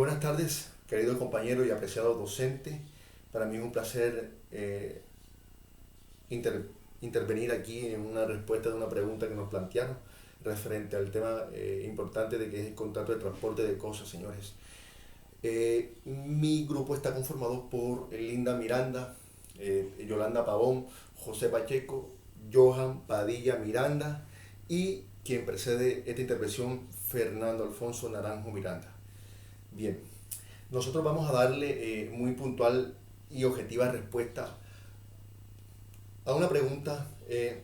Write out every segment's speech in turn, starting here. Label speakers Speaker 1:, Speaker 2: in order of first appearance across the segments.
Speaker 1: Buenas tardes, querido compañero y apreciado docente. Para mí es un placer inter- intervenir aquí en una respuesta de una pregunta que nos plantearon referente al tema importante de que es el contrato de transporte de cosas, señores. Mi grupo está conformado por Linda Miranda, Yolanda Pavón, José Pacheco, Johan Padilla Miranda y quien precede esta intervención, Fernando Alfonso Naranjo Miranda. Bien, nosotros vamos a darle muy puntual y objetiva respuesta a una pregunta que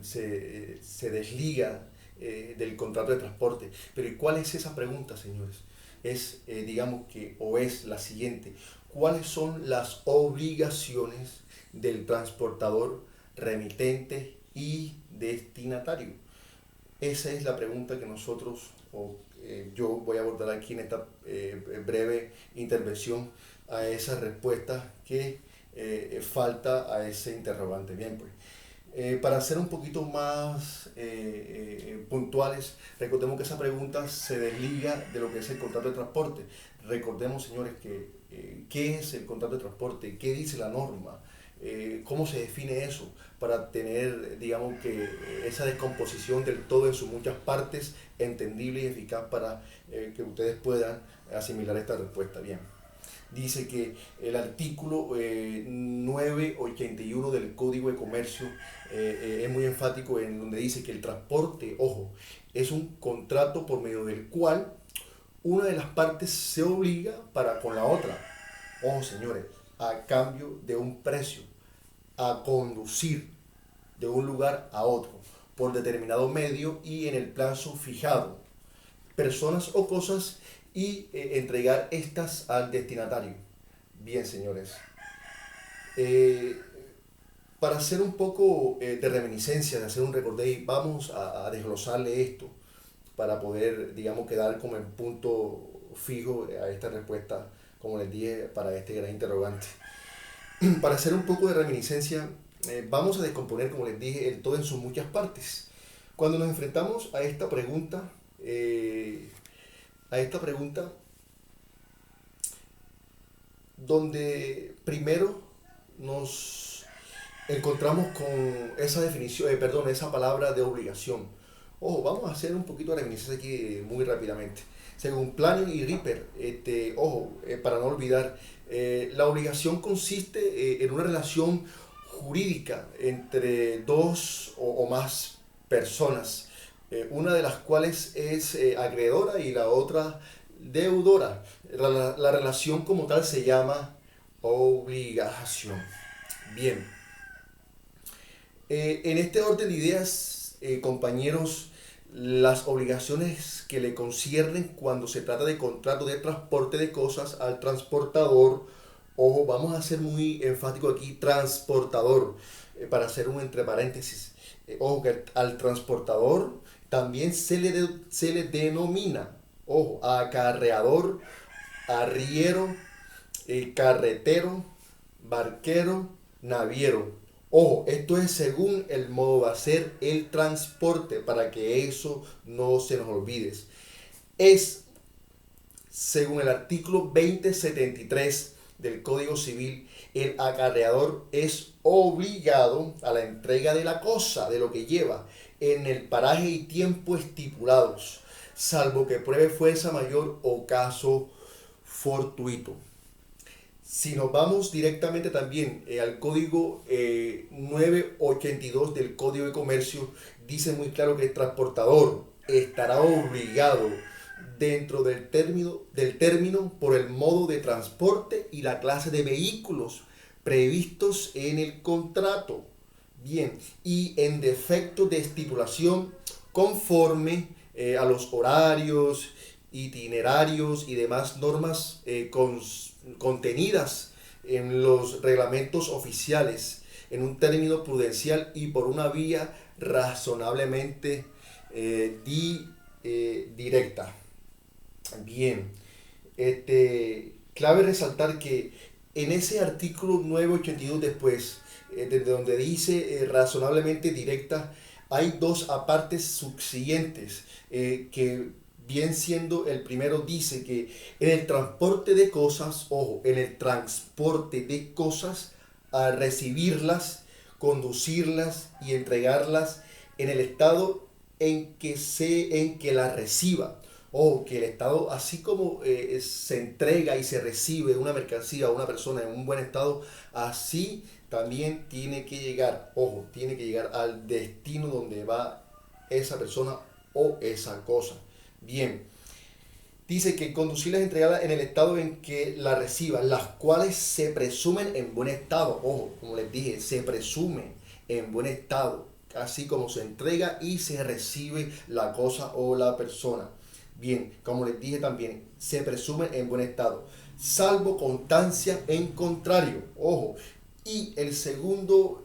Speaker 1: se desliga del contrato de transporte. Pero ¿y cuál es esa pregunta, señores? Es, digamos que, o es la siguiente: ¿cuáles son las obligaciones del transportador, remitente y destinatario? Esa es la pregunta que nosotros, yo voy a abordar aquí en esta breve intervención, a esa respuesta que falta a ese interrogante. Bien, pues, para ser un poquito más puntuales, recordemos que esa pregunta se desliga de lo que es el contrato de transporte. Recordemos, señores, que qué es el contrato de transporte, qué dice la norma, cómo se define eso, para tener, digamos que, esa descomposición del todo en sus muchas partes, entendible y eficaz para que ustedes puedan asimilar esta respuesta. Bien, dice que el artículo 981 del Código de Comercio es muy enfático en donde dice que el transporte, ojo, es un contrato por medio del cual una de las partes se obliga para con la otra, ojo señores, a cambio de un precio, a conducir de un lugar a otro por determinado medio y en el plazo fijado, personas o cosas, y entregar estas al destinatario. Bien, señores. Eh, para hacer un poco de reminiscencia, de hacer un recordé, vamos a desglosarle esto para poder, digamos, quedar como en punto fijo a esta respuesta, como les dije, para este gran interrogante. Para hacer un poco de reminiscencia, vamos a descomponer, como les dije, el todo en sus muchas partes. Cuando nos enfrentamos a esta pregunta, donde primero nos encontramos con esa definición, perdón, esa palabra de obligación. Ojo, vamos a hacer un poquito de reminiscencia aquí muy rápidamente. Según Planning y Ripper, para no olvidar, la obligación consiste en una relación jurídica entre dos o más personas, una de las cuales es acreedora y la otra deudora. La relación como tal se llama obligación. Bien, en este orden de ideas, compañeros, las obligaciones que le conciernen cuando se trata de contrato de transporte de cosas al transportador, ojo, vamos a ser muy enfático aquí, transportador, para hacer un entre paréntesis. Ojo, que al transportador también se le denomina, ojo, acarreador, arriero, carretero, barquero, naviero. Ojo, esto es según el modo de hacer el transporte, para que eso no se nos olvide. Es, según el artículo 2073 del Código Civil, el acarreador es obligado a la entrega de la cosa, de lo que lleva, en el paraje y tiempo estipulados, salvo que pruebe fuerza mayor o caso fortuito. Si nos vamos directamente también al código 982 del Código de Comercio, dice muy claro que el transportador estará obligado dentro del término por el modo de transporte y la clase de vehículos previstos en el contrato. Bien, y en defecto de estipulación conforme a los horarios, itinerarios y demás normas contenidas en los reglamentos oficiales, en un término prudencial y por una vía razonablemente directa. Bien, clave resaltar que en ese artículo 982 después, desde donde dice razonablemente directa, hay dos apartes subsiguientes que bien siendo el primero, dice que en el transporte de cosas, ojo, en el transporte de cosas, a recibirlas, conducirlas y entregarlas en el estado en que las reciba. O que el Estado, así como se entrega y se recibe una mercancía o una persona en un buen estado, así también tiene que llegar, ojo, tiene que llegar al destino donde va esa persona o esa cosa. Bien, dice que conducirlas y entregarlas en el estado en que la reciban, las cuales se presumen en buen estado. Ojo, como les dije, se presume en buen estado, así como se entrega y se recibe la cosa o la persona. Bien, como les dije también, se presume en buen estado, salvo constancia en contrario. Ojo, y el segundo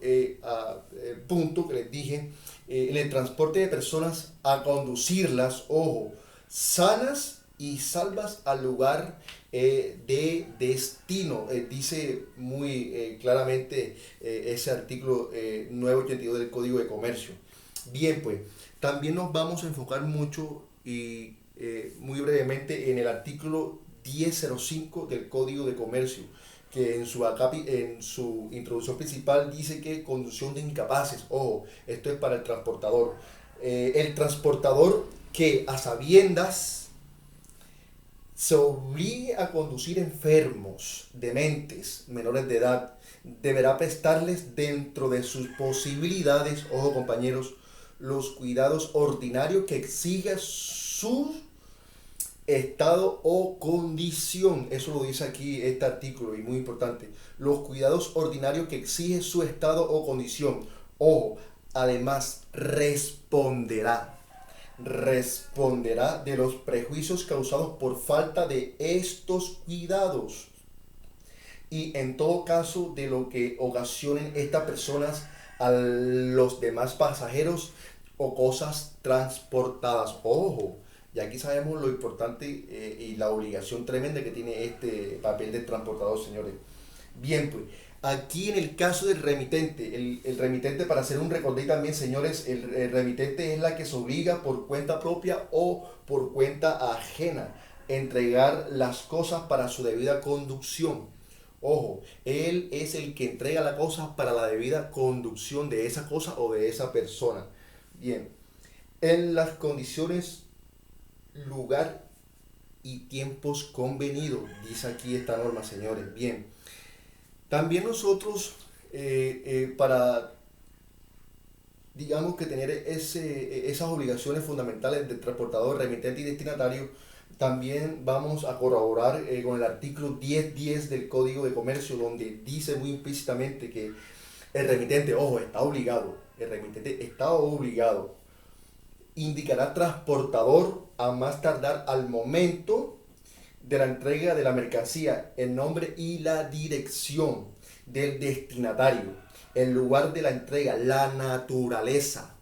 Speaker 1: punto que les dije, en el transporte de personas a conducirlas, ojo, sanas y salvas al lugar de destino. Dice muy claramente ese artículo 982 del Código de Comercio. Bien, pues también nos vamos a enfocar mucho y muy brevemente en el artículo 1005 del Código de Comercio, que en su introducción principal dice que conducción de incapaces. Ojo, esto es para el transportador. El transportador que a sabiendas se obligue a conducir enfermos, dementes, menores de edad, deberá prestarles dentro de sus posibilidades, ojo compañeros, los cuidados ordinarios que exija su estado o condición. Eso lo dice aquí este artículo y muy importante. Los cuidados ordinarios que exige su estado o condición. Ojo, además responderá de los prejuicios causados por falta de estos cuidados y en todo caso de lo que ocasionen estas personas a los demás pasajeros o cosas transportadas. Ojo, y aquí sabemos lo importante y la obligación tremenda que tiene este papel de transportador, señores. Bien, pues aquí en el caso del remitente, el remitente, para hacer un recordé también, señores, el remitente es la que se obliga por cuenta propia o por cuenta ajena a entregar las cosas para su debida conducción. Ojo, él es el que entrega la cosa para la debida conducción de esa cosa o de esa persona. Bien, en las condiciones, lugar y tiempos convenidos, dice aquí esta norma, señores. Bien, también nosotros para, digamos que tener esas obligaciones fundamentales del transportador, remitente y destinatario, también vamos a corroborar con el artículo 1010 del Código de Comercio, donde dice muy implícitamente que el remitente, ojo, está obligado, el remitente está obligado, indicará al transportador a más tardar al momento de la entrega de la mercancía el nombre y la dirección del destinatario, el lugar de la entrega, la naturaleza,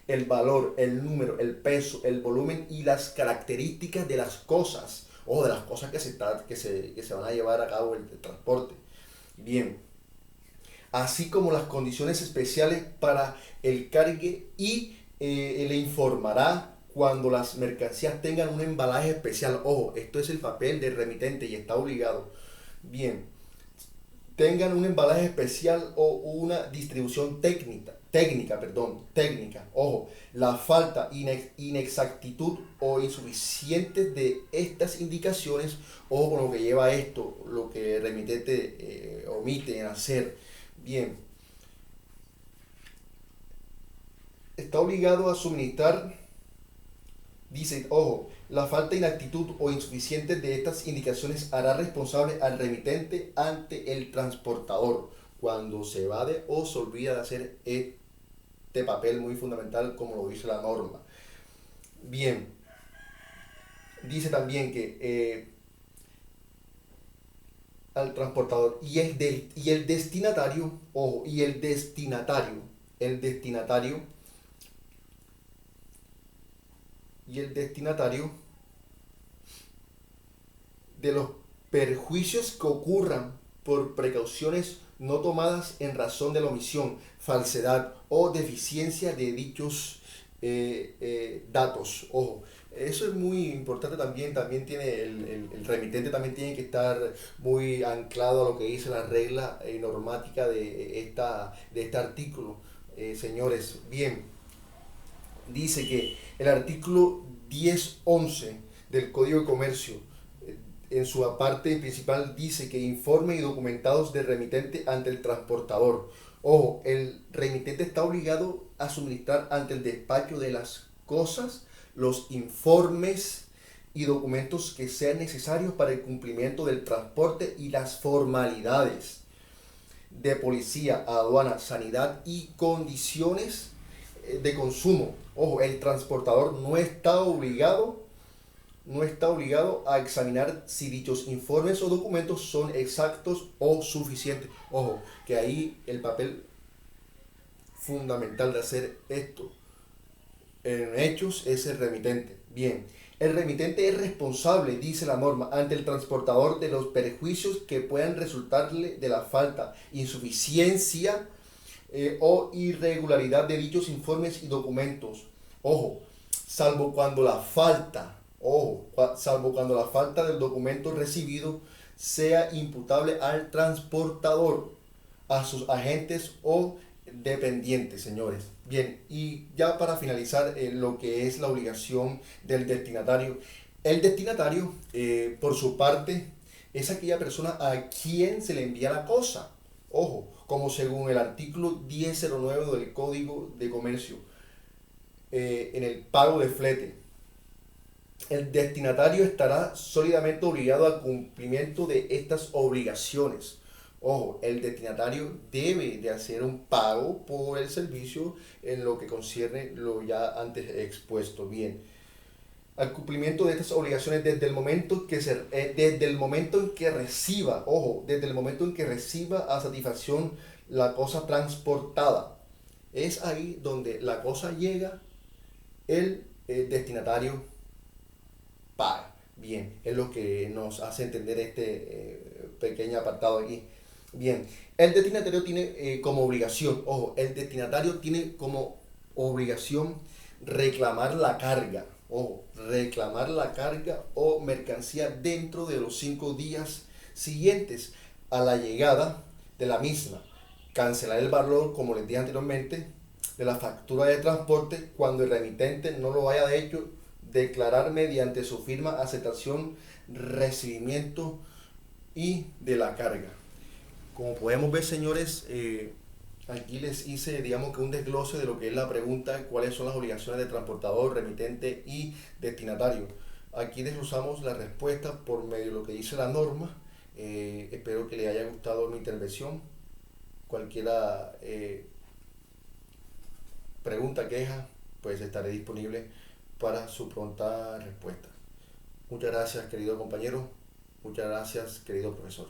Speaker 1: el valor, el número, el peso, el volumen y las características de las cosas, o de las cosas que se van a llevar a cabo el transporte. Bien, así como las condiciones especiales para el cargue y le informará cuando las mercancías tengan un embalaje especial. Ojo, esto es el papel del remitente y está obligado. Bien, tengan un embalaje especial o una distribución técnica. Ojo, la falta, inexactitud o insuficientes de estas indicaciones, ojo con lo que lleva esto, lo que el remitente omite en hacer. Bien, está obligado a suministrar, dice, ojo, la falta, inactitud o insuficiente de estas indicaciones hará responsable al remitente ante el transportador cuando se evade o se olvida de hacer este papel muy fundamental como lo dice la norma. Bien, dice también que al transportador y el destinatario, ojo, el destinatario de los perjuicios que ocurran por precauciones no tomadas en razón de la omisión, falsedad o deficiencia de dichos datos. Ojo, eso es muy importante también. También tiene el remitente también tiene que estar muy anclado a lo que dice la regla normática de este artículo. Señores, bien, dice que el artículo 10.11 del Código de Comercio, en su parte principal, dice que informe y documentados del remitente ante el transportador. Ojo, el remitente está obligado a suministrar ante el despacho de las cosas los informes y documentos que sean necesarios para el cumplimiento del transporte y las formalidades de policía, aduana, sanidad y condiciones de consumo. Ojo, el transportador no está obligado a examinar si dichos informes o documentos son exactos o suficientes. Ojo, que ahí el papel fundamental de hacer esto en hechos es el remitente. Bien, el remitente es responsable, dice la norma, ante el transportador de los perjuicios que puedan resultarle de la falta, insuficiencia o irregularidad de dichos informes y documentos. Ojo, salvo cuando la falta del documento recibido sea imputable al transportador, a sus agentes o dependientes, señores. Bien, y ya para finalizar lo que es la obligación del destinatario. El destinatario, por su parte, es aquella persona a quien se le envía la cosa. Ojo, como según el artículo 1009 del Código de Comercio, en el pago de flete, el destinatario estará sólidamente obligado al cumplimiento de estas obligaciones. Ojo, el destinatario debe de hacer un pago por el servicio en lo que concierne lo ya antes expuesto. Bien, al cumplimiento de estas obligaciones desde el momento en que reciba, ojo, desde el momento en que reciba a satisfacción la cosa transportada. Es ahí donde la cosa llega, el destinatario paga. Bien, es lo que nos hace entender este pequeño apartado aquí. Bien, el destinatario tiene como obligación, ojo, el destinatario tiene como obligación reclamar la carga, ojo, reclamar la carga o mercancía dentro de los 5 días siguientes a la llegada de la misma, cancelar el valor, como les dije anteriormente, de la factura de transporte cuando el remitente no lo haya hecho, declarar mediante su firma aceptación, recibimiento y de la carga. Como podemos ver, señores, aquí les hice, digamos que un desglose de lo que es la pregunta, cuáles son las obligaciones de transportador, remitente y destinatario. Aquí desglosamos la respuesta por medio de lo que dice la norma. Espero que les haya gustado mi intervención. Cualquiera pregunta, queja, pues estaré disponible para su pronta respuesta. Muchas gracias, querido compañero. Muchas gracias, querido profesor.